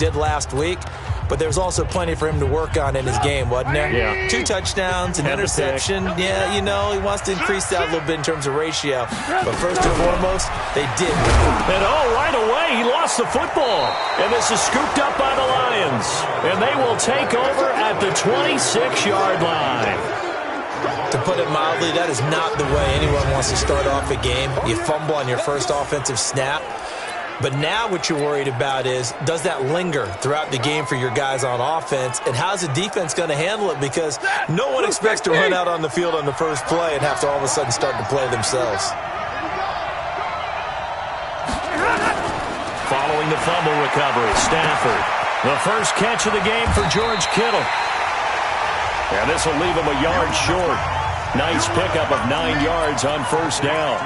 did last week, but there's also plenty for him to work on in his game, wasn't there? Yeah. 2 touchdowns, an interception. Yeah, you know, he wants to increase that a little bit in terms of ratio. But first and foremost, they did. And right away, he lost the football. And this is scooped up by the Lions. And they will take over at the 26-yard line. To put it mildly, that is not the way anyone wants to start off a game. You fumble on your first offensive snap. But now what you're worried about is, does that linger throughout the game for your guys on offense? And how's the defense going to handle it? Because no one expects to run out on the field on the first play and have to all of a sudden start to play themselves. Following the fumble recovery, Stafford. The first catch of the game for George Kittle. And this will leave him a yard short. Nice pickup of 9 yards on first down.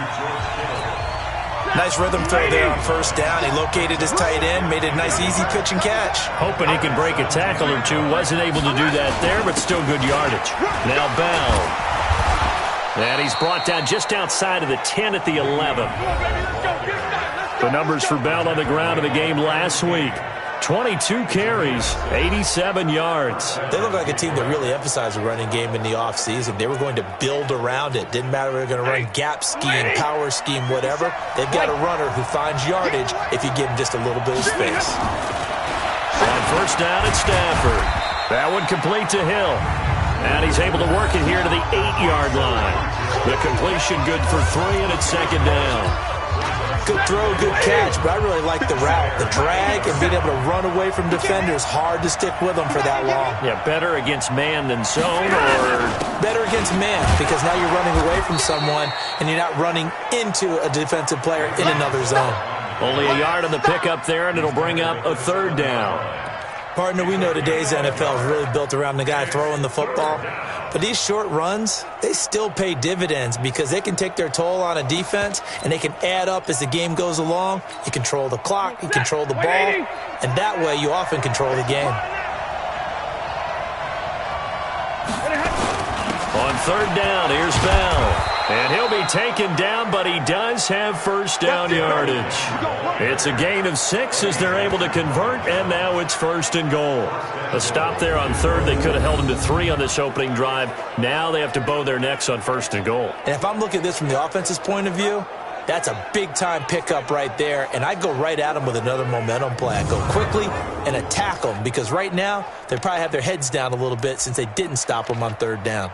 Nice rhythm throw there on first down. He located his tight end, made a nice easy pitch and catch. Hoping he can break a tackle or two. Wasn't able to do that there, but still good yardage. Now Bell. And he's brought down just outside of the 10 at the 11. The numbers for Bell on the ground in the game last week. 22 carries, 87 yards. They look like a team that really emphasized the running game in the offseason. They were going to build around it. Didn't matter if they were going to run gap scheme, power scheme, whatever. They've got a runner who finds yardage if you give him just a little bit of space. On first down, it's Stafford. That one complete to Hill. And he's able to work it here to the 8-yard line. The completion good for 3, and it's second down. Good throw, good catch, but I really like the route. The drag and being able to run away from defenders, hard to stick with them for that long. Yeah, better against man than zone, or better against man, because now you're running away from someone and you're not running into a defensive player in another zone. Only a yard on the pickup there, and it'll bring up a third down. Partner, we know today's NFL is really built around the guy throwing the football. But these short runs, they still pay dividends because they can take their toll on a defense and they can add up as the game goes along. You control the clock, you control the ball, and that way you often control the game. On third down, here's Bell. And he'll be taken down, but he does have first down yardage. It's a gain of 6 as they're able to convert, and now it's first and goal. A stop there on third. They could have held him to 3 on this opening drive. Now they have to bow their necks on first and goal. And if I'm looking at this from the offense's point of view, that's a big-time pickup right there, and I'd go right at them with another momentum play. I'd go quickly and attack them because right now they probably have their heads down a little bit since they didn't stop them on third down.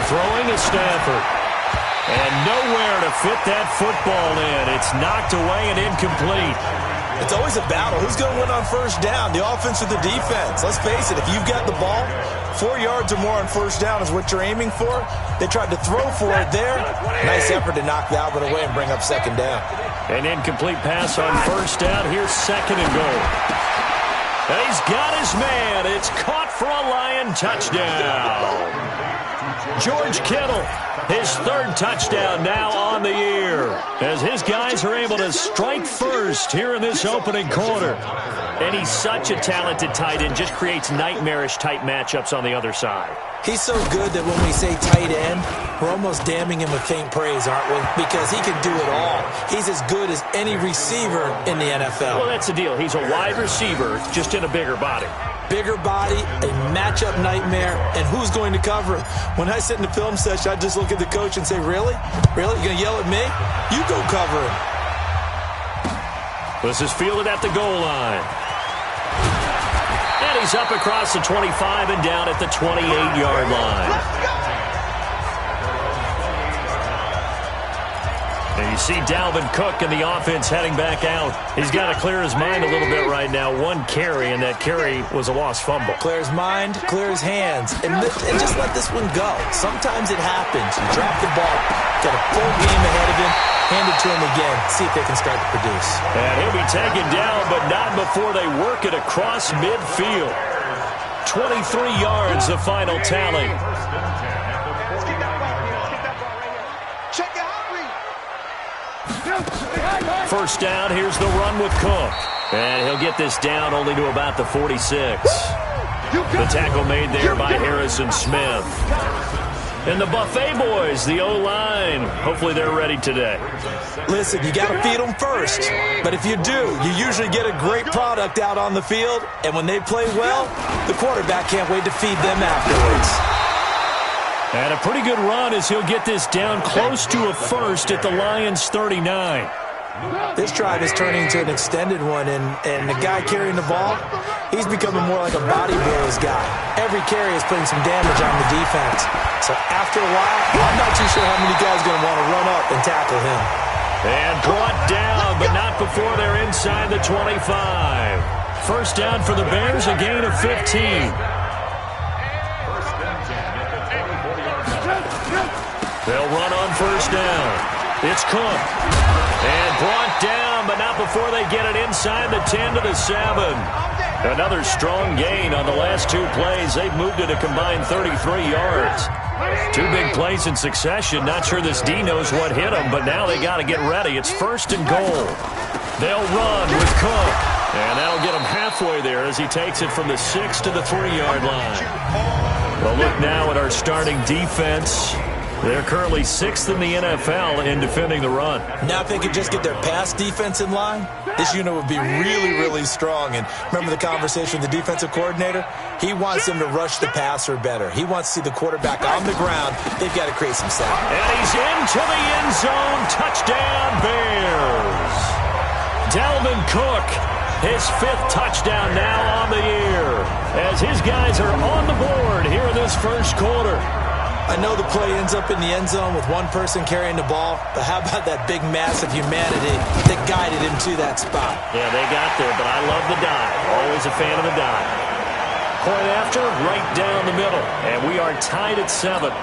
Throwing is Stafford. And nowhere to fit that football in. It's knocked away and incomplete. It's always a battle. Who's going to win on first down, the offense or the defense? Let's face it, if you've got the ball, 4 yards or more on first down is what you're aiming for. They tried to throw for it there. Nice effort to knock that one away and bring up second down. An incomplete pass on first down. Here's second and goal. And he's got his man. It's caught for a Lion touchdown. George Kittle, his third touchdown now on the year, as his guys are able to strike first here in this opening quarter. And he's such a talented tight end, just creates nightmarish-type matchups on the other side. He's so good that when we say tight end, we're almost damning him with faint praise, aren't we? Because he can do it all. He's as good as any receiver in the NFL. Well, that's the deal. He's a wide receiver, just in a bigger body. Bigger body, a matchup nightmare, and who's going to cover him? When I sit in the film session, I just look at the coach and say, really? Really? You're going to yell at me? You go cover him. This is fielded at the goal line. And he's up across the 25 and down at the 28-yard line. And you see Dalvin Cook in the offense heading back out. He's got to clear his mind a little bit right now. 1 carry, and that carry was a lost fumble. Clear his mind, clear his hands, and just let this one go. Sometimes it happens. You drop the ball, got a full game ahead of him, hand it to him again, see if they can start to produce. And he'll be taken down, but not before they work it across midfield. 23 yards, the final tally. First down, here's the run with Cook. And he'll get this down only to about the 46. The tackle made there by Harrison Smith. And the Buffet boys, the O-line, hopefully they're ready today. Listen, you got to feed them first. But if you do, you usually get a great product out on the field. And when they play well, the quarterback can't wait to feed them afterwards. And a pretty good run as he'll get this down close to a first at the Lions' 39. This drive is turning into an extended one, and the guy carrying the ball, he's becoming more like a body blows guy. Every carry is putting some damage on the defense. So after a while, I'm not too sure how many guys are going to want to run up and tackle him. And brought down, but not before they're inside the 25. First down for the Bears, a gain of 15. They'll run on first down. It's Cook. And brought down, but not before they get it inside the 10 to the 7. Another strong gain on the last two plays. They've moved it a combined 33 yards. Two big plays in succession. Not sure this D knows what hit them, but now they got to get ready. It's first and goal. They'll run with Cook. And that'll get him halfway there as he takes it from the 6 to the 3-yard line. Well, look now at our starting defense. They're currently 6th in the NFL in defending the run. Now if they could just get their pass defense in line, this unit would be really, really strong. And remember the conversation with the defensive coordinator? He wants them to rush the passer better. He wants to see the quarterback on the ground. They've got to create some sack. And he's into the end zone. Touchdown, Bears. Dalvin Cook, his 5th touchdown now on the year, as his guys are on the board here in this first quarter. I know the play ends up in the end zone with one person carrying the ball, but how about that big mass of humanity that guided him to that spot? Yeah, they got there, but I love the dive. Always a fan of the dive. Point after, right down the middle, and we are tied at 7.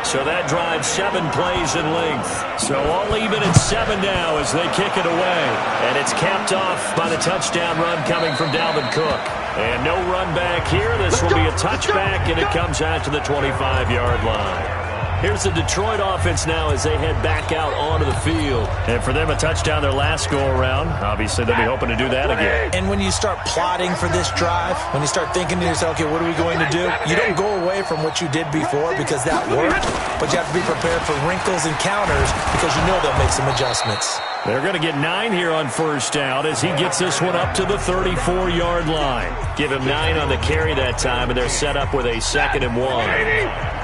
So that drives 7 plays in length. So all even at 7 now as they kick it away. And it's capped off by the touchdown run coming from Dalvin Cook. And no run back here. This will be a touchback, and it comes out to the 25-yard line. Here's the Detroit offense now as they head back out onto the field. And for them, a touchdown their last go-around. Obviously, they'll be hoping to do that again. And when you start plotting for this drive, when you start thinking to yourself, okay, what are we going to do? You don't go away from what you did before because that worked, but you have to be prepared for wrinkles and counters because you know they'll make some adjustments. They're going to get 9 here on first down as he gets this one up to the 34-yard line. Give him 9 on the carry that time, and they're set up with a 2nd and 1.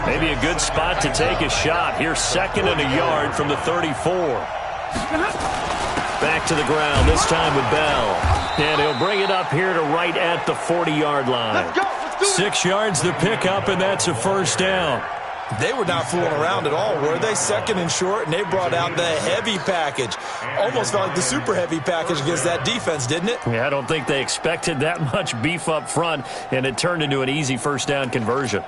Maybe a good spot to take a shot. Here's 2nd and a yard from the 34. Back to the ground, this time with Bell. And he'll bring it up here to right at the 40-yard line. 6 yards to pick up, and that's a first down. They were not fooling around at all, were they? 2nd and short, and they brought out the heavy package. Almost felt like the super heavy package against that defense, didn't it? Yeah, I don't think they expected that much beef up front, and it turned into an easy first down conversion.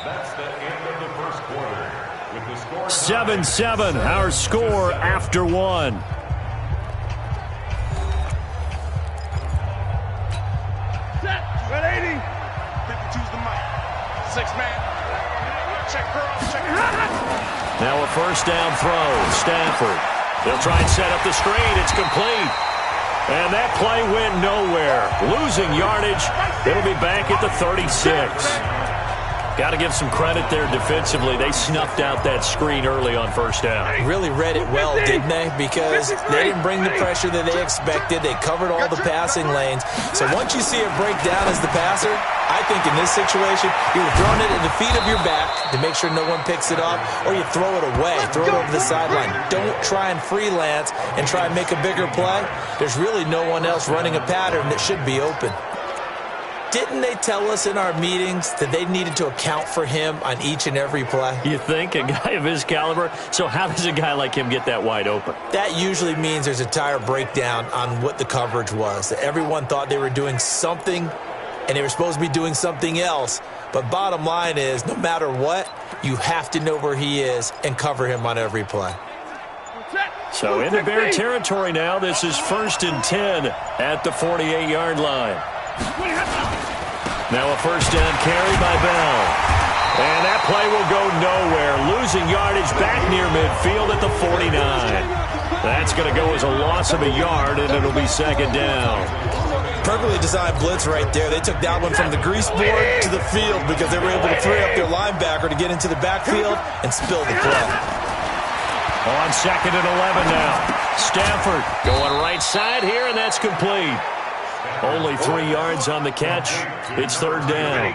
That's the end of the first quarter. With the score 7-7, our score after 1. Set. 180. 52's the mic. 6-man. Check girl. Check it. Now a first down throw. Stafford. They'll try and set up the screen. It's complete. And that play went nowhere. Losing yardage. It'll be back at the 36. Got to give some credit there defensively. They snuffed out that screen early on first down. Really read it well, didn't they? Because they didn't bring the pressure that they expected. They covered all the passing lanes. So once you see it break down as the passer, I think in this situation, you're throwing it at the feet of your back to make sure no one picks it up, or you throw it away, throw it over the sideline. Don't try and freelance and try and make a bigger play. There's really no one else running a pattern that should be open. Didn't they tell us in our meetings that they needed to account for him on each and every play? You think? A guy of his caliber? So how does a guy like him get that wide open? That usually means there's a tire breakdown on what the coverage was. That everyone thought they were doing something, and they were supposed to be doing something else. But bottom line is, no matter what, you have to know where he is and cover him on every play. So into Bear territory now. This is 1st and 10 at the 48-yard line. Now a first down carry by Bell. And that play will go nowhere. losing yardage back near midfield at the 49. That's going to go as a loss of a yard, and it'll be second down. Perfectly designed blitz right there. They took that one from the grease board to the field because they were able to free up their linebacker to get into the backfield and spill the play. On second and 11 now. Stafford going right side here, and that's complete. Only 3 yards on the catch. It's third down.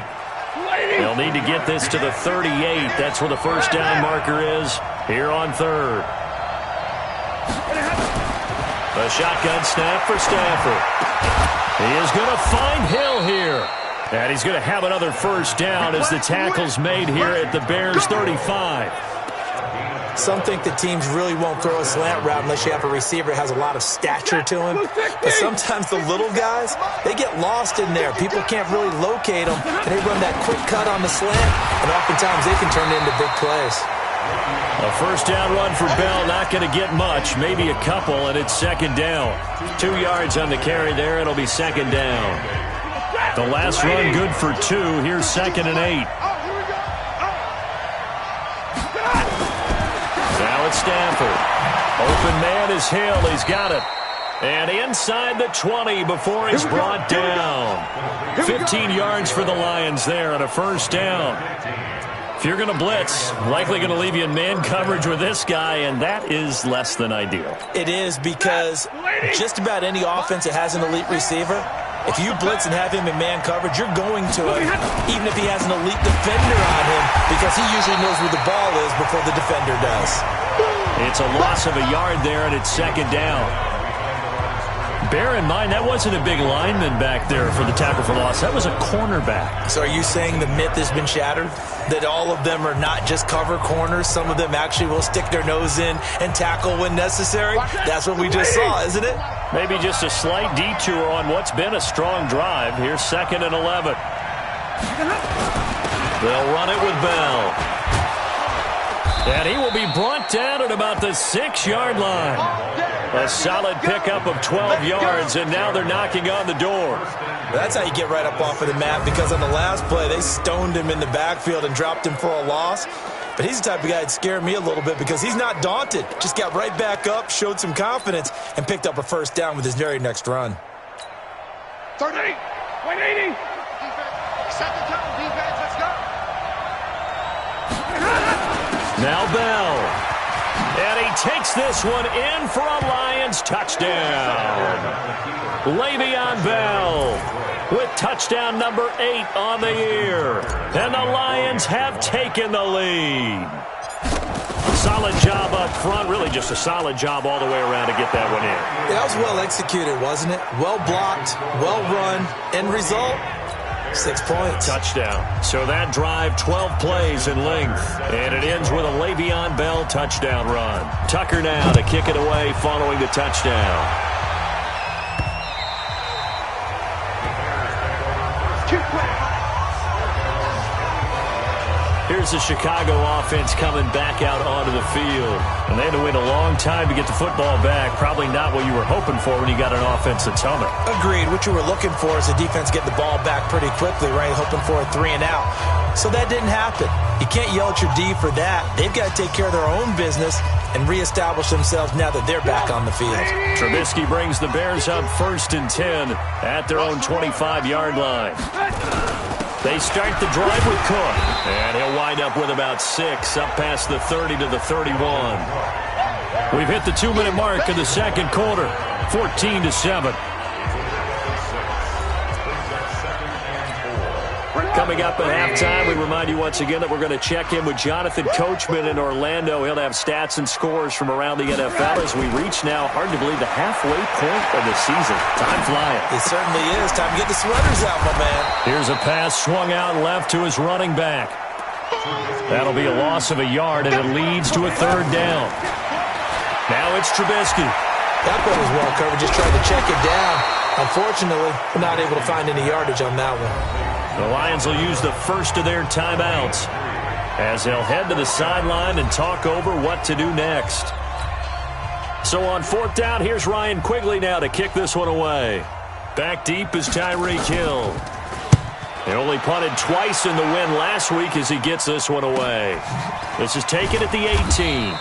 They'll need to get this to the 38. That's where the first down marker is here on third. A shotgun snap for Stafford. He is going to find Hill here. And he's going to have another first down as the tackle's made here at the Bears' 35. Some think that teams really won't throw a slant route unless you have a receiver that has a lot of stature to him. But sometimes the little guys, they get lost in there. People can't really locate them, and they run that quick cut on the slant, and oftentimes they can turn it into big plays. A first down run for Bell, not going to get much, maybe a couple, and it's second down. 2 yards on the carry there, it'll be second down. The last run good for 2. Here's second and 8. Now it's Stafford. Open man is Hill. He's got it. And inside the 20 before he's brought down. 15 yards for the Lions there and a first down. If you're going to blitz, likely going to leave you in man coverage with this guy, and that is less than ideal. It is, because just about any offense that has an elite receiver, if you blitz and have him in man coverage, you're going to him, even if he has an elite defender on him, because he usually knows where the ball is before the defender does. It's a loss of a yard there, and it's second down. Bear in mind, that wasn't a big lineman back there for the tackle for loss. That was a cornerback. So are you saying the myth has been shattered? That all of them are not just cover corners? Some of them actually will stick their nose in and tackle when necessary? That's what we just saw, isn't it? Maybe just a slight detour on what's been a strong drive. Here's second and 11. They'll run it with Bell. And he will be brought down at about the 6-yard line. A solid pickup of 12 yards, and now they're knocking on the door. That's how you get right up off of the mat, because on the last play, they stoned him in the backfield and dropped him for a loss. But he's the type of guy that scared me a little bit because he's not daunted. Just got right back up, showed some confidence, and picked up a first down with his very next run. 38, 180. Set the tone, defense, let's go. Now Bell. And he takes this one in for a Lions touchdown. Le'Veon Bell with touchdown number 8 on the year. And the Lions have taken the lead. Solid job up front. Really just a solid job all the way around to get that one in. Yeah, that was well executed, wasn't it? Well blocked, well run. End result, 6 points. Touchdown. So that drive, 12 plays in length. And it ends with a Le'Veon Bell touchdown run. Tucker now to kick it away following the touchdown. Here's the Chicago offense coming back out onto the field. And they had to wait a long time to get the football back. Probably not what you were hoping for when you got an offense that's humming. Agreed. What you were looking for is the defense get the ball back pretty quickly, right? Hoping for a 3 and out. So that didn't happen. You can't yell at your D for that. They've got to take care of their own business and reestablish themselves now that they're back on the field. Trubisky brings the Bears up 1st and 10 at their own 25-yard line. They start the drive with Cook, and he'll wind up with about 6, up past the 30 to the 31. We've hit the 2-minute mark in the second quarter, 14-7. Coming up at halftime, we remind you once again that we're going to check in with Jonathan Coachman in Orlando. He'll have stats and scores from around the NFL as we reach now, hard to believe, the halfway point of the season. Time flying. It certainly is. Time to get the sweaters out, my man. Here's a pass swung out left to his running back. That'll be a loss of a yard, and it leads to a third down. Now it's Trubisky. That play was well covered. Just tried to check it down. Unfortunately, we're not able to find any yardage on that one. The Lions will use the first of their timeouts as they'll head to the sideline and talk over what to do next. So on 4th down, here's Ryan Quigley now to kick this one away. Back deep is Tyreek Hill. He only punted twice in the win last week as he gets this one away. This is taken at the 18.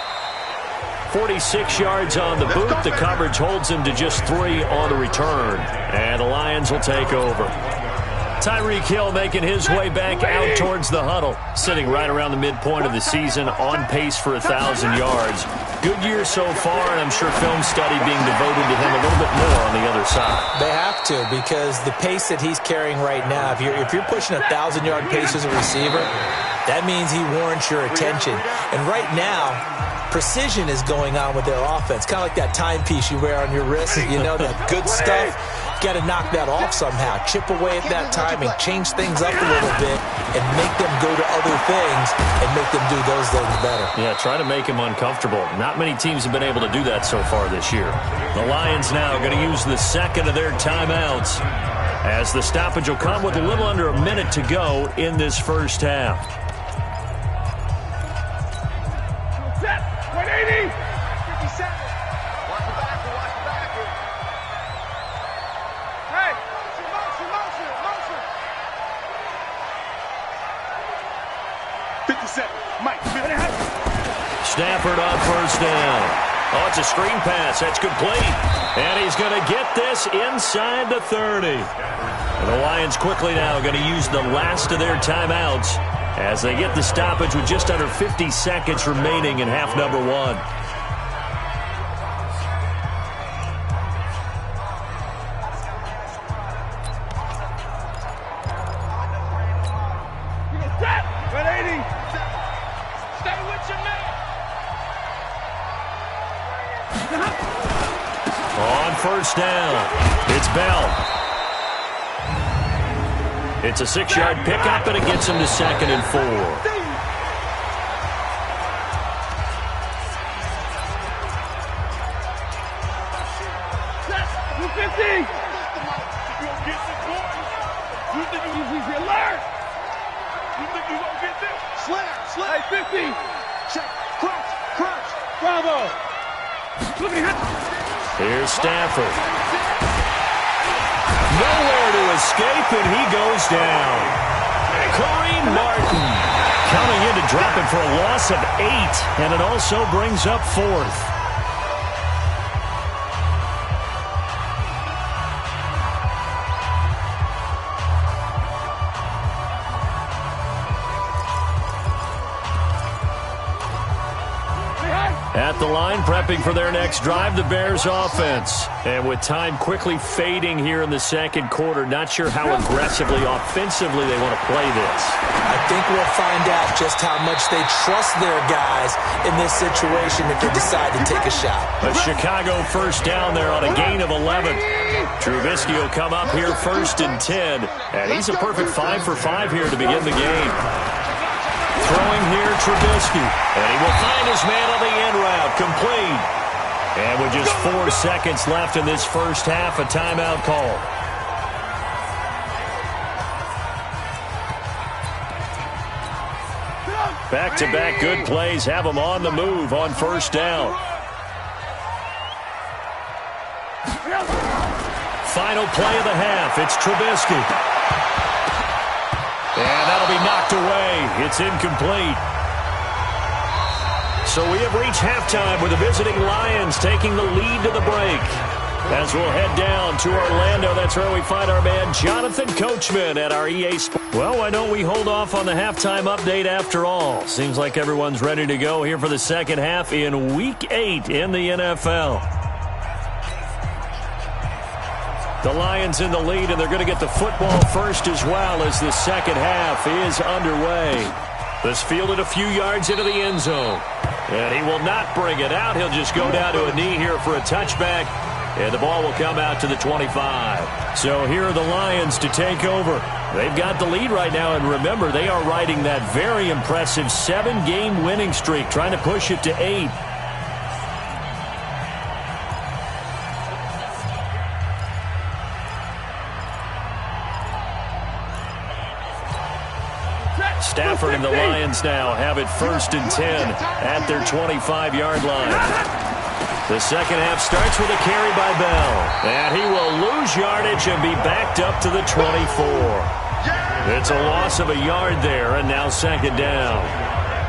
46 yards on the boot. The coverage holds him to just 3 on the return. And the Lions will take over. Tyreek Hill making his way back out towards the huddle, sitting right around the midpoint of the season, on pace for 1,000 yards. Good year so far, and I'm sure film study being devoted to him a little bit more on the other side. They have to, because the pace that he's carrying right now, if you're pushing 1,000-yard pace as a receiver, that means he warrants your attention. And right now, precision is going on with their offense. Kind of like that timepiece you wear on your wrist. You know, that good stuff. You got to knock that off somehow. Chip away at that timing, change things up a little bit, and make them go to other things and make them do those things better. Yeah, try to make him uncomfortable. Not many teams have been able to do that so far this year. The Lions now going to use the second of their timeouts, as the stoppage will come with a little under a minute to go in this first half. 180. 57. Watch the back. Hey, motion. 57. Mike, Stafford on first down. Oh, it's a screen pass. That's complete. And he's going to get this inside the 30. And the Lions quickly now going to use the last of their timeouts as they get the stoppage with just under 50 seconds remaining in half number 1. On first down, it's Bell. It's a 6-yard pickup, and it gets him to 2nd and 4. Slide 50. Check. Crunch. Bravo. Here's Stafford. Nowhere to escape, and he goes down. Kareem Martin coming in to drop it for a loss of 8, and it also brings up 4th. At the line, prepping for their next drive, the Bears offense. And with time quickly fading here in the second quarter, not sure how aggressively, offensively they want to play this. I think we'll find out just how much they trust their guys in this situation if they decide to take a shot. A Chicago first down there on a gain of 11. Trubisky will come up here 1st and 10. And he's a perfect 5 for 5 here to begin the game. Throwing here, Trubisky. And he will find his man on the end route. Complete. And with just 4 seconds left in this first half, a timeout call. Back-to-back good plays have him on the move on first down. Final play of the half. It's Trubisky. And that'll be knocked away. It's incomplete. So we have reached halftime with the visiting Lions taking the lead to the break. As we'll head down to Orlando, that's where we find our man Jonathan Coachman at our EA Sports. Well, why don't we hold off on the halftime update after all? Seems like everyone's ready to go here for the second half in Week 8 in the NFL. The Lions in the lead, and they're going to get the football first as well as the second half is underway. This fielded a few yards into the end zone. And he will not bring it out. He'll just go down to a knee here for a touchback. And the ball will come out to the 25. So here are the Lions to take over. They've got the lead right now, and remember, they are riding that very impressive 7-game winning streak, trying to push it to 8. Stafford and the Lions now have it 1st and 10 at their 25-yard line. The second half starts with a carry by Bell. And he will lose yardage and be backed up to the 24. It's a loss of a yard there, and now 2nd down.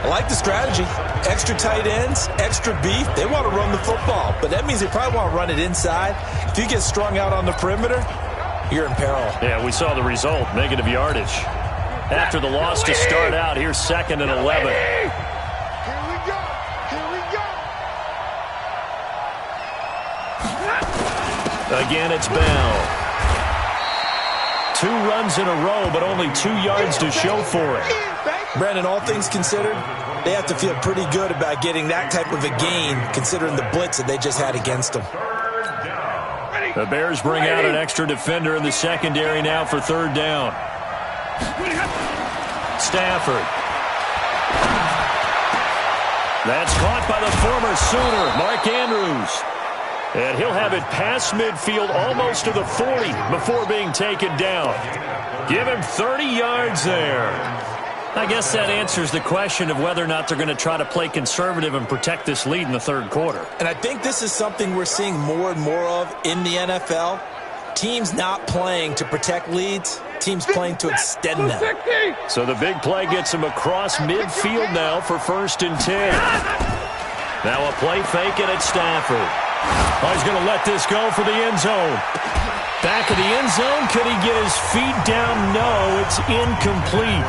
I like the strategy. Extra tight ends, extra beef. They want to run the football, but that means they probably want to run it inside. If you get strung out on the perimeter, you're in peril. Yeah, we saw the result, negative yardage. After the loss to start out, here's 2nd and 11. Here we go. Here we go. Again, it's Bell. 2 runs in a row, but only 2 yards to show for it. Brandon, all things considered, they have to feel pretty good about getting that type of a gain, considering the blitz that they just had against them. The Bears bring out an extra defender in the secondary now for 3rd down. Stafford. That's caught by the former Sooner, Mark Andrews. And he'll have it past midfield almost to the 40 before being taken down. Give him 30 yards there. I guess that answers the question of whether or not they're going to try to play conservative and protect this lead in the 3rd quarter. And I think this is something we're seeing more and more of in the NFL. Teams not playing to protect leads, teams playing to extend them. So the big play gets him across midfield now for 1st and 10. Now a play fake it at Stafford. Oh, he's going to let this go for the end zone. Back of the end zone. Could he get his feet down? No, it's incomplete.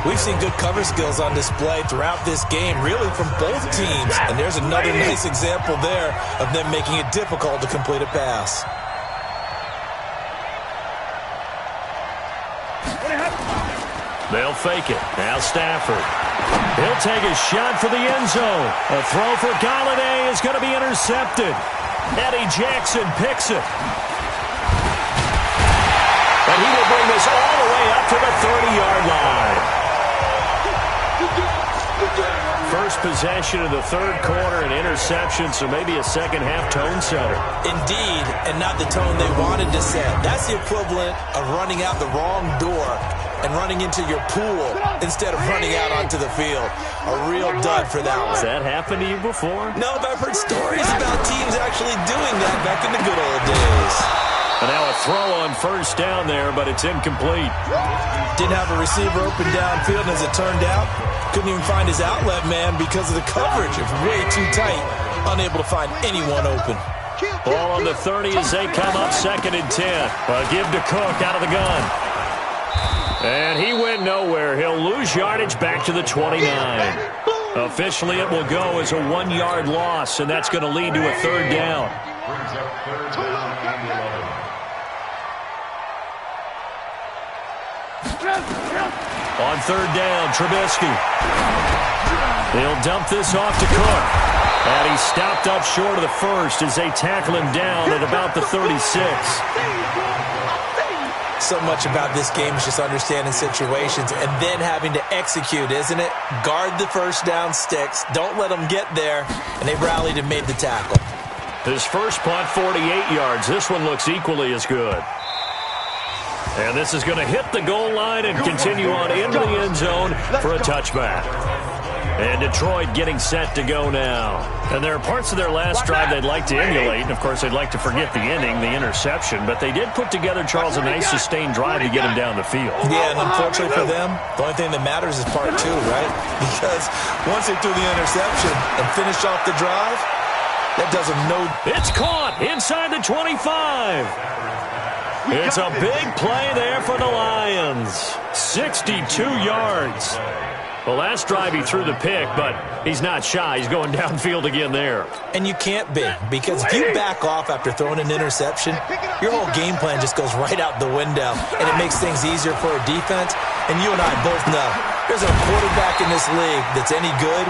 We've seen good cover skills on display throughout this game, really from both teams. And there's another nice example there of them making it difficult to complete a pass. They'll fake it. Now Stafford. He'll take a shot for the end zone. A throw for Galladay is going to be intercepted. Eddie Jackson picks it. And he will bring this all the way up to the 30-yard line. First possession of the 3rd quarter, an interception, so maybe a second-half tone setter. Indeed, and not the tone they wanted to set. That's the equivalent of running out the wrong door and running into your pool instead of running out onto the field. A real dud for that one. Has that happened to you before? No, but I've heard stories about teams actually doing that back in the good old days. And now a throw on 1st down there, but it's incomplete. Didn't have a receiver open downfield, and as it turned out, couldn't even find his outlet man because of the coverage. It's way too tight, unable to find anyone open. Ball on the 30 as they come up 2nd and 10. Give to Cook out of the gun. And he went nowhere. He'll lose yardage back to the 29. Officially, it will go as a 1-yard loss, and that's going to lead to a 3rd down. On 3rd down, Trubisky. He'll dump this off to Cook. And he's stopped up short of the 1st as they tackle him down at about the 36. So much about this game is just understanding situations and then having to execute, isn't it? Guard the 1st down sticks. Don't let them get there. And they rallied and made the tackle. His first punt, 48 yards. This one looks equally as good. And this is going to hit the goal line and continue on into the end zone for a touchback. And Detroit getting set to go now. And there are parts of their last drive they'd like to emulate. And, of course, they'd like to forget the inning, the interception. But they did put together, Charles, a nice sustained drive to get him down the field. Yeah, and unfortunately for them, the only thing that matters is part 2, right? Because once they threw the interception and finished off the drive, that does them no... It's caught inside the 25. It's a big play there for the Lions. 62 yards. The last drive he threw the pick, but he's not shy. He's going downfield again there. And you can't be, because if you back off after throwing an interception, your whole game plan just goes right out the window, and it makes things easier for a defense. And you and I both know there's a quarterback in this league that's any good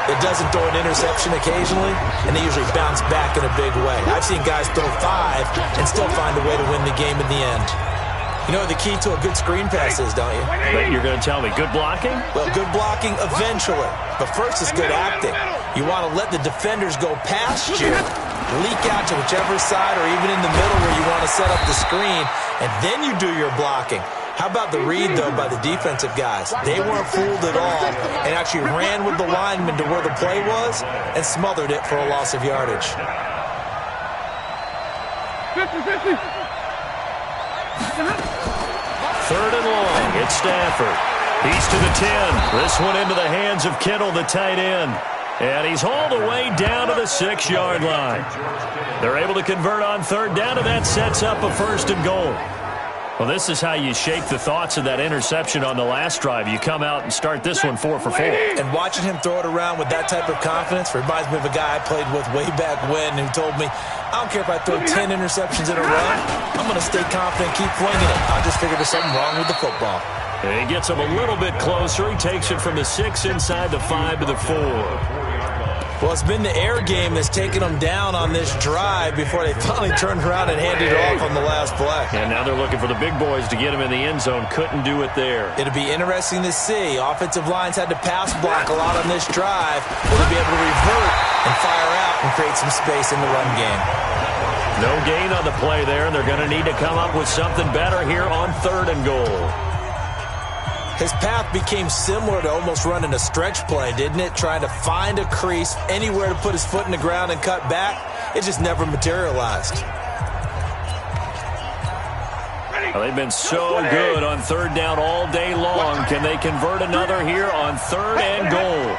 that doesn't throw an interception occasionally, and they usually bounce back in a big way. I've seen guys throw 5 and still find a way to win the game in the end. You know what the key to a good screen pass is, don't you? But you're going to tell me good blocking? Well, good blocking eventually. But first is good acting. You want to let the defenders go past you, leak out to whichever side or even in the middle where you want to set up the screen, and then you do your blocking. How about the read, though, by the defensive guys? They weren't fooled at all and actually ran with the lineman to where the play was and smothered it for a loss of yardage. 50-50. 3rd and long. It's Stafford. He's to the 10. This one into the hands of Kittle, the tight end. And he's hauled away down to the 6-yard line. They're able to convert on third down, and that sets up a 1st and goal. Well, this is how you shake the thoughts of that interception on the last drive. You come out and start this one 4 for 4. And watching him throw it around with that type of confidence reminds me of a guy I played with way back when who told me, I don't care if I throw 10 interceptions in a row, I'm going to stay confident, keep flinging it. I just figured there's something wrong with the football. And he gets him a little bit closer. He takes it from the 6 inside the 5 to the 4. Well, it's been the air game that's taken them down on this drive before they finally turned around and handed it off on the last play. And now they're looking for the big boys to get him in the end zone. Couldn't do it there. It'll be interesting to see. Offensive lines had to pass block a lot on this drive. Will they be able to revert and fire out and create some space in the run game? No gain on the play there, and they're going to need to come up with something better here on 3rd and goal. His path became similar to almost running a stretch play, didn't it? Trying to find a crease, anywhere to put his foot in the ground and cut back. It just never materialized. Well, they've been so good on 3rd down all day long. Can they convert another here on 3rd and goal?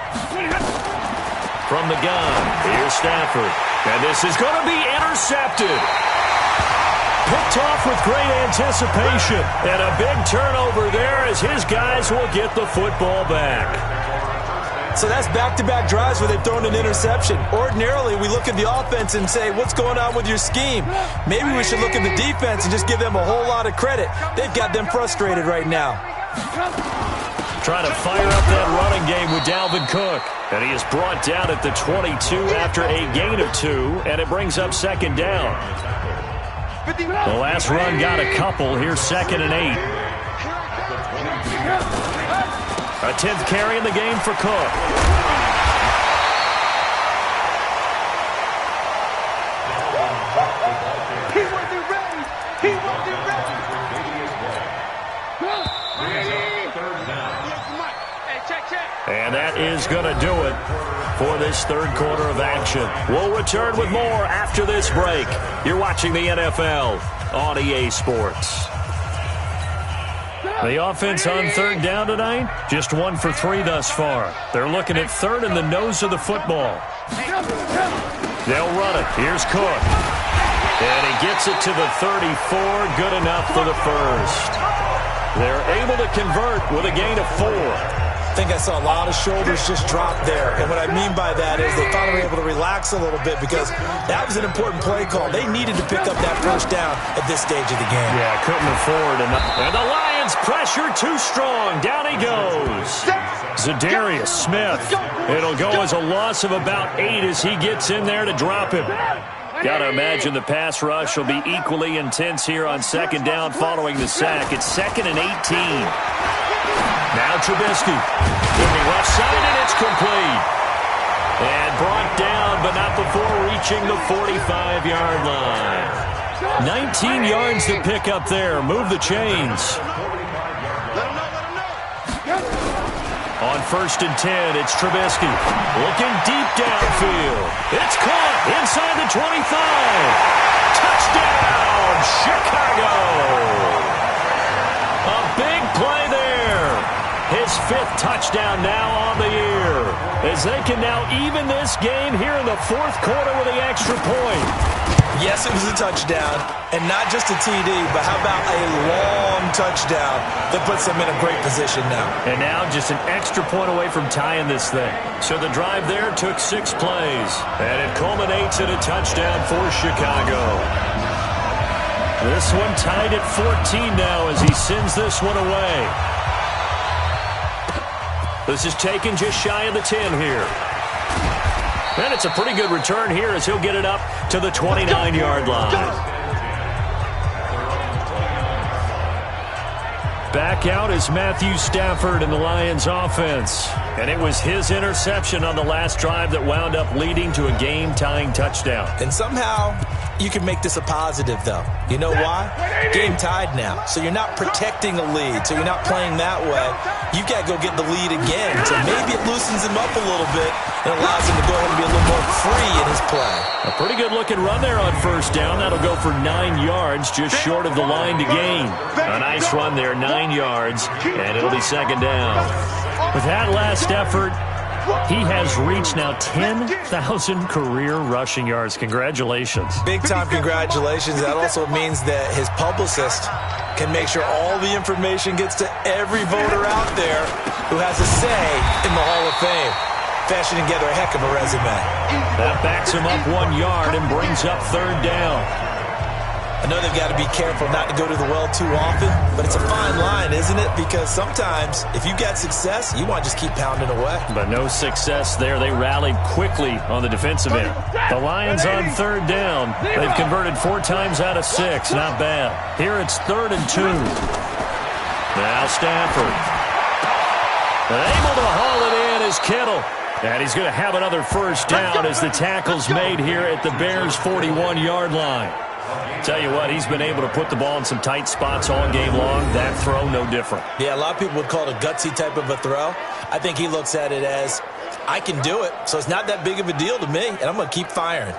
From the gun, here's Stafford. And this is going to be intercepted. Picked off with great anticipation. And a big turnover there as his guys will get the football back. So that's back-to-back drives where they've thrown an interception. Ordinarily, we look at the offense and say, what's going on with your scheme? Maybe we should look at the defense and just give them a whole lot of credit. They've got them frustrated right now. Trying to fire up that running game with Dalvin Cook. And he is brought down at the 22 after a gain of 2. And it brings up 2nd down. The last run got a couple. Here's 2nd and 8. A 10th carry in the game for Cook. He wasn't ready. He wasn't ready. And that is going to do it for this 3rd quarter of action. We'll return with more after this break. You're watching the NFL on EA Sports. The offense on 3rd down tonight, just 1 for 3 thus far. They're looking at 3rd in the nose of the football. They'll run it. Here's Cook. And he gets it to the 34. Good enough for the 1st. They're able to convert with a gain of 4. I think I saw a lot of shoulders just drop there. And what I mean by that is they finally were able to relax a little bit because that was an important play call. They needed to pick up that 1st down at this stage of the game. Yeah, couldn't afford enough. And the Lions pressure too strong. Down he goes. Zadarius Smith. It'll go as a loss of about 8 as he gets in there to drop him. Got to imagine the pass rush will be equally intense here on 2nd down following the sack. It's 2nd and 18. Now Trubisky, looking left side, and it's complete. And brought down, but not before reaching the 45-yard line. 19 yards to pick up there. Move the chains. On 1st and 10, it's Trubisky. Looking deep downfield. It's caught inside the 25. Touchdown, Chicago. A big play there. His 5th touchdown now on the year. As they can now even this game here in the 4th quarter with the extra point. Yes, it was a touchdown, and not just a TD, but how about a long touchdown that puts them in a great position now. And now just an extra point away from tying this thing. So the drive there took 6 plays, and it culminates in a touchdown for Chicago. This one tied at 14 now as he sends this one away. This is taken just shy of the 10 here. And it's a pretty good return here as he'll get it up to the 29-yard line. Back out is Matthew Stafford in the Lions offense. And it was his interception on the last drive that wound up leading to a game-tying touchdown. And somehow You can make this a positive, though. You know why? Game tied now, so you're not protecting a lead, so you're not playing that way. You've got to go get the lead again, so maybe it loosens him up a little bit and allows him to go ahead and be a little more free in his play. A pretty good-looking run there on first down. That'll go for 9 yards, just short of the line to gain. A nice run there, 9 yards, and it'll be second down. With that last effort, he has reached now 10,000 career rushing yards. Congratulations. Big-time congratulations. That also means that his publicist can make sure all the information gets to every voter out there who has a say in the Hall of Fame. Fashioning together a heck of a resume. That backs him up 1 yard and brings up third down. I know they've got to be careful not to go to the well too often, but it's a fine line, isn't it? Because sometimes, if you've got success, you want to just keep pounding away. But no success there. They rallied quickly on the defensive end. The Lions on third down. They've converted 4 times out of 6. Not bad. Here it's 3rd and 2. Now Stafford. Able to haul it in is Kittle. And he's going to have another first down as the tackle's made here at the Bears' 41-yard line. Tell you what, he's been able to put the ball in some tight spots all game long. That throw, no different. Yeah, a lot of people would call it a gutsy type of a throw. I think he looks at it as, I can do it, so it's not that big of a deal to me, and I'm going to keep firing.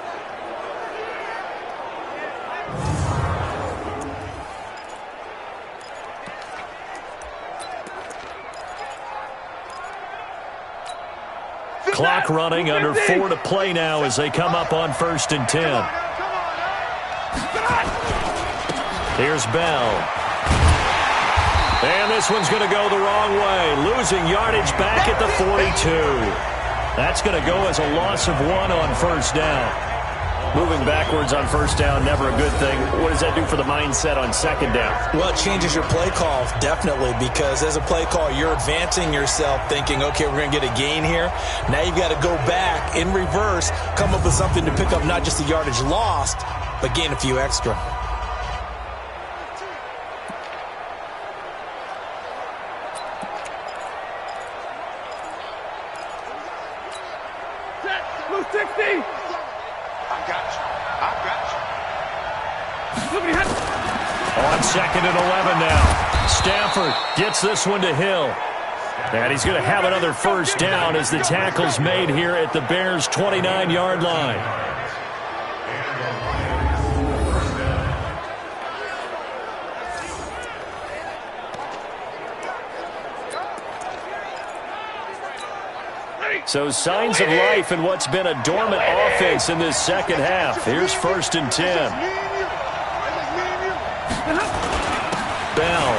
Clock running, under 4 to play now as they come up on 1st and 10. Here's Bell. And this one's going to go the wrong way. Losing yardage back at the 42. That's going to go as a loss of 1 on first down. Moving backwards on first down, never a good thing. What does that do for the mindset on second down? Well, it changes your play call, definitely, because as a play call, you're advancing yourself thinking, okay, we're going to get a gain here. Now you've got to go back in reverse, come up with something to pick up not just the yardage lost, but gain a few extra. On 2nd and 11 now. Stafford gets this one to Hill. And he's going to have another first down as the tackle's made here at the Bears' 29-yard line. So signs of life in what's been a dormant offense in this second half. Here's 1st and 10. Bell.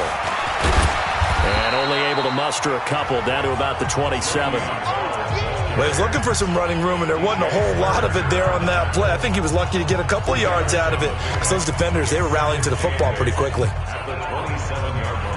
And only able to muster a couple down to about the 27. Well, he was looking for some running room, and there wasn't a whole lot of it there on that play. I think he was lucky to get a couple of yards out of it because those defenders, they were rallying to the football pretty quickly. The 27-yard line.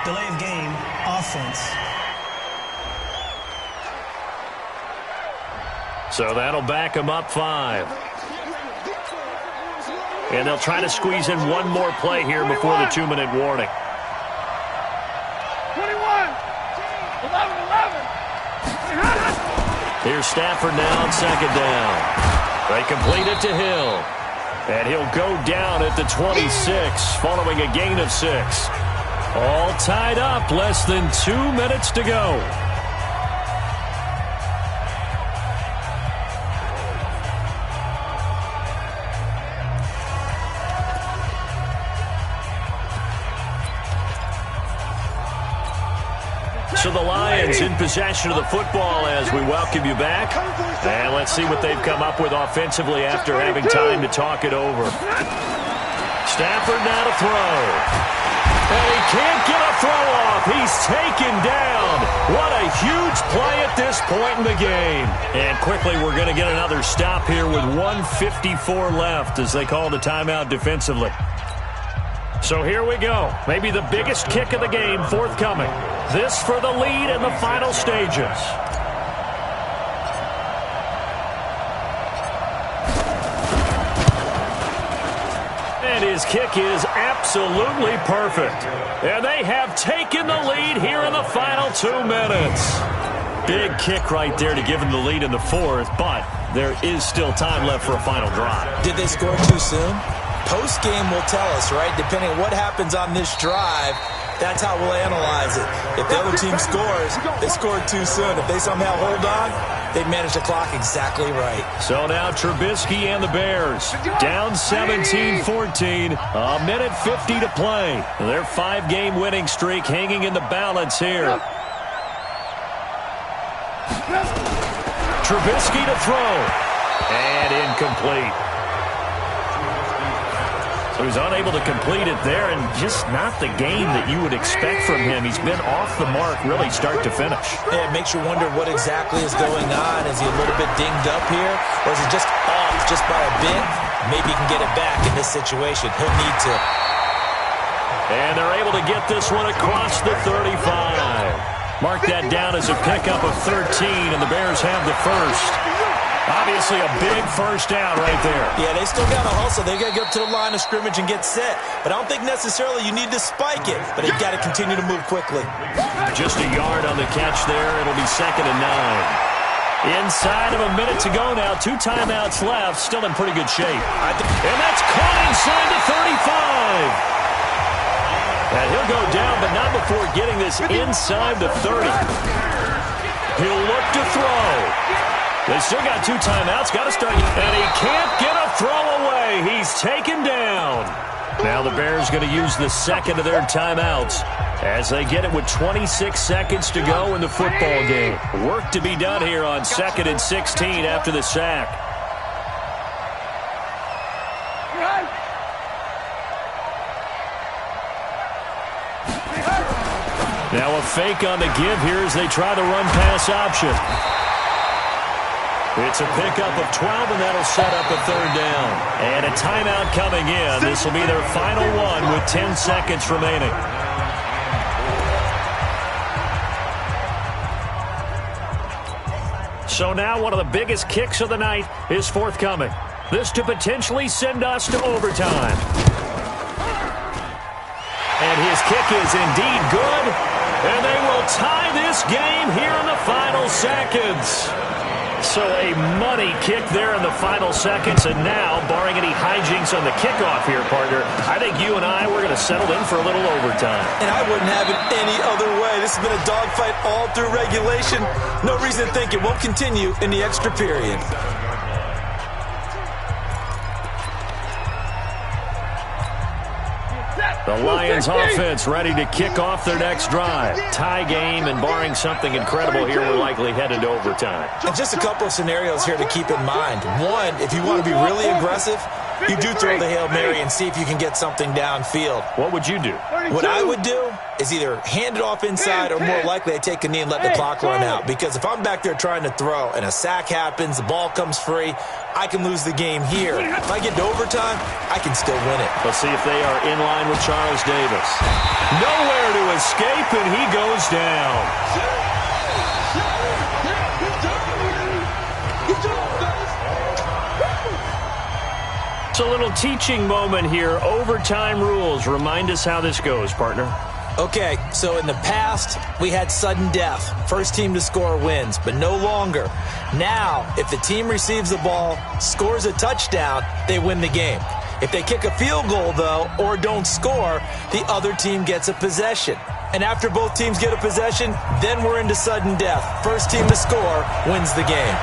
Delay of game, offense. So that'll back them up 5. And they'll try to squeeze in one more play here before the 2-minute warning. 21, 11. Here's Stafford now on 2nd down. They complete it to Hill. And he'll go down at the 26 following a gain of 6. All tied up, less than 2 minutes to go. So the Lions in possession of the football as we welcome you back. And let's see what they've come up with offensively after having time to talk it over. Stafford now to throw. And he can't get a throw off. He's taken down. What a huge play at this point in the game. And quickly we're going to get another stop here with 1:54 left as they call the timeout defensively. So here we go. Maybe the biggest kick of the game forthcoming. This for the lead in the final stages. And his kick is absolutely perfect. And they have taken the lead here in the final 2 minutes. Big kick right there to give them the lead in the fourth, but there is still time left for a final drive. Did they score too soon? Post-game will tell us, right? Depending on what happens on this drive, that's how we'll analyze it. If the other team scores, they scored too soon. If they somehow hold on, they managed the clock exactly right. So now Trubisky and the Bears down 17-14, a minute 50 to play. Their 5-game winning streak hanging in the balance here. Trubisky to throw, and incomplete. So he's unable to complete it there, and just not the game that you would expect from him. He's been off the mark really start to finish. Yeah, it makes you wonder what exactly is going on. Is he a little bit dinged up here, or is he just off just by a bit? Maybe he can get it back in this situation. He'll need to. And they're able to get this one across the 35. Mark that down as a pickup of 13, and the Bears have the first. Obviously a big first down right there. Yeah, they still got to hustle. They got to get up to the line of scrimmage and get set. But I don't think necessarily you need to spike it. But they've got to continue to move quickly. Just a yard on the catch there. It'll be 2nd and 9. Inside of a minute to go now. 2 timeouts left. Still in pretty good shape. And that's caught inside the 35. And he'll go down, but not before getting this inside the 30. He'll look to throw. They still got 2 timeouts. Got to start. And he can't get a throw away. He's taken down. Now the Bears going to use the second of their timeouts as they get it with 26 seconds to go in the football game. Work to be done here on 2nd and 16 after the sack. Now a fake on the give here as they try the run-pass option. It's a pickup of 12, and that'll set up a 3rd down. And a timeout coming in. This will be their final one with 10 seconds remaining. So now one of the biggest kicks of the night is forthcoming. This to potentially send us to overtime. And his kick is indeed good. And they will tie this game here in the final seconds. So a money kick there in the final seconds. And now, barring any hijinks on the kickoff here, partner, I think you and I, we're going to settle in for a little overtime. And I wouldn't have it any other way. This has been a dogfight all through regulation. No reason to think it won't continue in the extra period. The Lions offense ready to kick off their next drive. Tie game, and barring something incredible here, we're likely headed to overtime. And just a couple of scenarios here to keep in mind. One, if you want to be really aggressive, you do throw the Hail Mary and see if you can get something downfield. What would you do? What I would do is either hand it off inside or more likely I take a knee and let the clock run out. Because if I'm back there trying to throw and a sack happens, the ball comes free, I can lose the game here. If I get to overtime, I can still win it. Let's see if they are in line with Charles Davis. Nowhere to escape, and he goes down. It's a little teaching moment here. Overtime rules. Remind us how this goes, partner. Okay, so in the past, we had sudden death. First team to score wins, but no longer. Now, if the team receives the ball, scores a touchdown, they win the game. If they kick a field goal, though, or don't score, the other team gets a possession. And after both teams get a possession, then we're into sudden death. First team to score wins the game.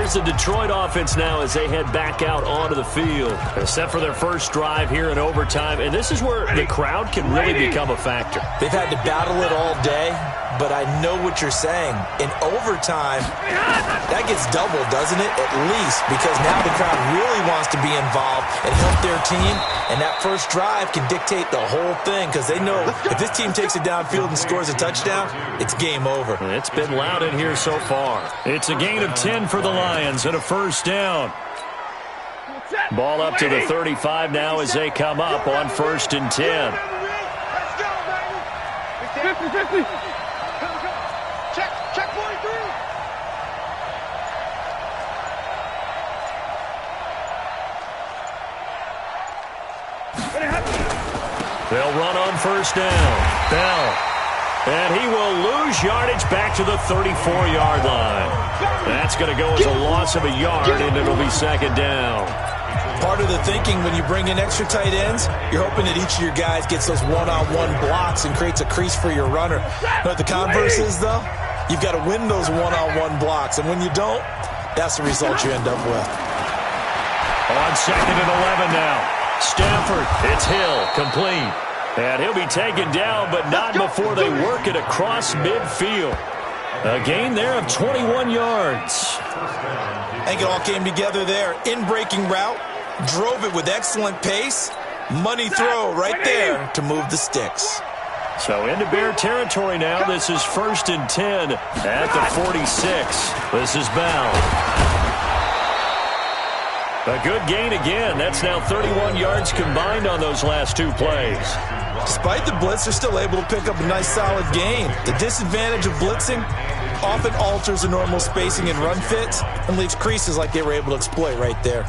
here's the Detroit offense now as they head back out onto the field. They're set for their first drive here in overtime, and this is where the crowd can really become a factor. They've had to battle it all day, but I know what you're saying. In overtime, that gets doubled, doesn't it? At least, because now the crowd really wants to be involved and help their team, and that first drive can dictate the whole thing because they know if this team takes it downfield and scores a touchdown, it's game over. It's been loud in here so far. It's a gain of 10 for the Lions and a first down. Ball up to the 35 now as they come up on 1st and 10. Let's go, baby. 50-50. Check 43. They'll run on 1st down. Bell. And he will lose yardage back to the 34-yard line. That's going to go as a loss of a yard, and it'll be 2nd down. Part of the thinking when you bring in extra tight ends, you're hoping that each of your guys gets those one-on-one blocks and creates a crease for your runner. But the converse is, though, you've got to win those one-on-one blocks. And when you don't, that's the result you end up with. On 2nd and 11 now. Stafford, it's Hill, complete. And he'll be taken down, but not before they work it across midfield. A gain there of 21 yards. I think it all came together there. In-breaking route, drove it with excellent pace. Money throw right there to move the sticks. So into Bear territory now. This is 1st and 10 at the 46. This is Bell. A good gain again. That's now 31 yards combined on those last 2 plays. Despite the blitz, they're still able to pick up a nice solid gain. The disadvantage of blitzing often alters the normal spacing and run fits and leaves creases like they were able to exploit right there.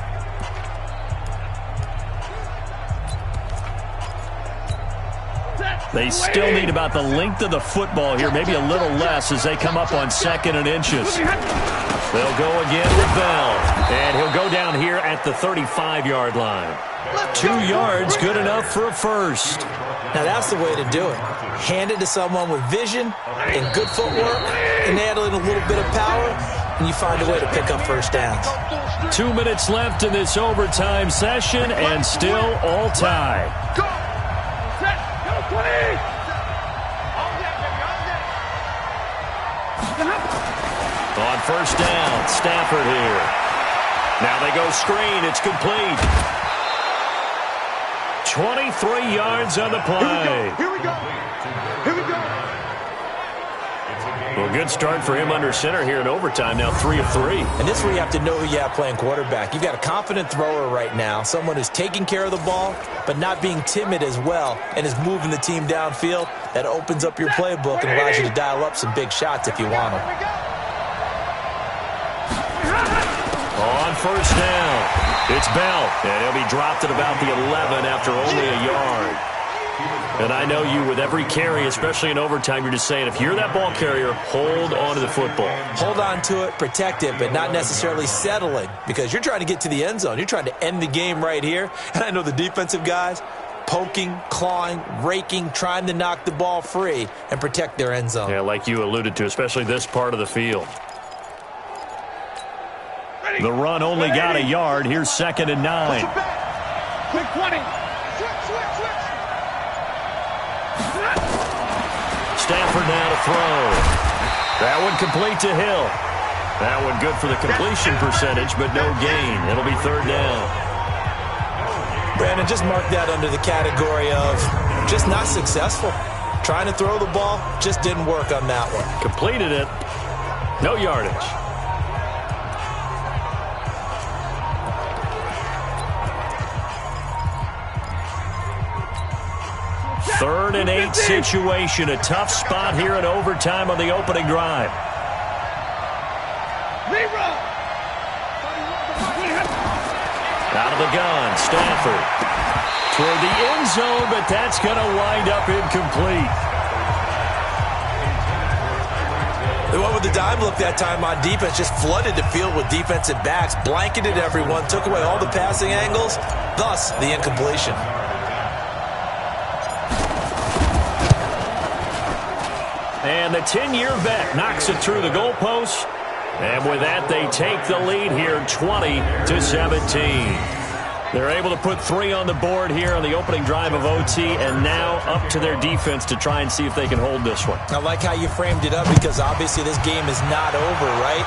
They still need about the length of the football here, maybe a little less as they come up on 2nd and inches. They'll go again with Bell, and he'll go down here at the 35-yard line. 2 yards, good enough for a first. Now that's the way to do it. Hand it to someone with vision and good footwork, and add in a little bit of power, and you find a way to pick up first downs. 2 minutes left in this overtime session, and still all tied. Go! Set! Go, 20! On 1st down, Stafford here. Now they go screen. It's complete. 23 yards on the play. Here we go. Here we go. Well, good start for him under center here in overtime. Now 3 of 3. And this is where you have to know who you have playing quarterback. You've got a confident thrower right now, someone who's taking care of the ball, but not being timid as well, and is moving the team downfield. That opens up your playbook and allows you to dial up some big shots if you want them. On 1st down, it's Bell, and he'll be dropped at about the 11 after only a yard. And I know you, with every carry, especially in overtime, you're just saying, if you're that ball carrier, hold on to the football. Hold on to it, protect it, but not necessarily settling, because you're trying to get to the end zone. You're trying to end the game right here. And I know the defensive guys, poking, clawing, raking, trying to knock the ball free and protect their end zone. Yeah, like you alluded to, especially this part of the field. The run only got a yard. Here's 2nd and 9. Quick 20. Switch. Stafford now to throw. That one complete to Hill. That one good for the completion percentage, but no gain. It'll be 3rd down. Brandon, just mark that under the category of just not successful. Trying to throw the ball, just didn't work on that one. Completed it. No yardage. 3rd and 8 situation. A tough spot here in overtime on the opening drive. Out of the gun, Stafford. Toward the end zone, but that's going to wind up incomplete. They went with the dime look that time on defense, just flooded the field with defensive backs, blanketed everyone, took away all the passing angles, thus the incompletion. And the 10-year vet knocks it through the goalpost. And with that, they take the lead here, 20-17. They're able to put 3 on the board here on the opening drive of OT, and now up to their defense to try and see if they can hold this one. I like how you framed it up because obviously this game is not over, right?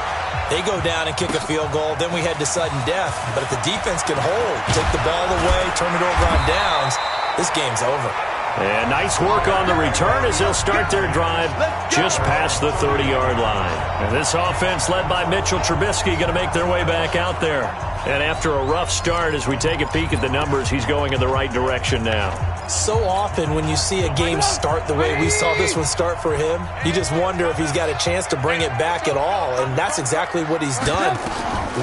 They go down and kick a field goal, then we head to sudden death. But if the defense can hold, take the ball away, turn it over on downs, this game's over. And nice work on the return as they'll start their drive just past the 30-yard line. And this offense led by Mitchell Trubisky going to make their way back out there. And after a rough start, as we take a peek at the numbers, he's going in the right direction now. So often when you see a game start the way we saw this one start for him, you just wonder if he's got a chance to bring it back at all, and that's exactly what he's done.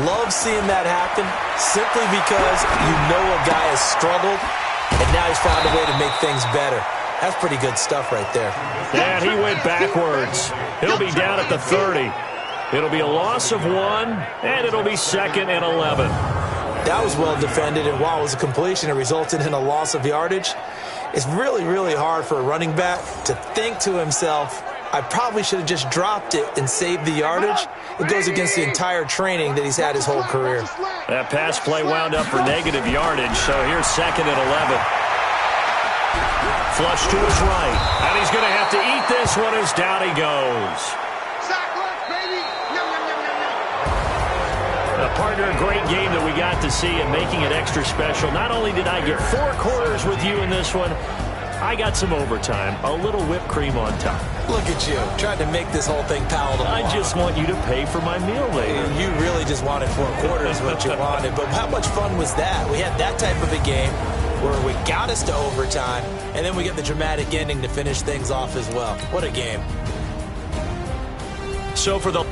Love seeing that happen simply because you know a guy has struggled, and now he's found a way to make things better. That's pretty good stuff right there. And he went backwards. He'll be down at the 30. It'll be a loss of 1, and it'll be 2nd and 11. That was well defended, and while it was a completion, it resulted in a loss of yardage. It's really, really hard for a running back to think to himself, I probably should have just dropped it and saved the yardage. It goes against the entire training that he's had his whole career. That pass play wound up for negative yardage, so here's 2nd and 11. Flush to his right, and he's going to have to eat this one as down he goes. Partner, a great game that we got to see and making it extra special. Not only did I get 4 quarters with you in this one, I got some overtime, a little whipped cream on top. Look at you, trying to make this whole thing palatable. I just want you to pay for my meal later. You really just wanted 4 quarters what you wanted, but how much fun was that? We had that type of a game where we got us to overtime, and then we get the dramatic ending to finish things off as well. What a game. So for the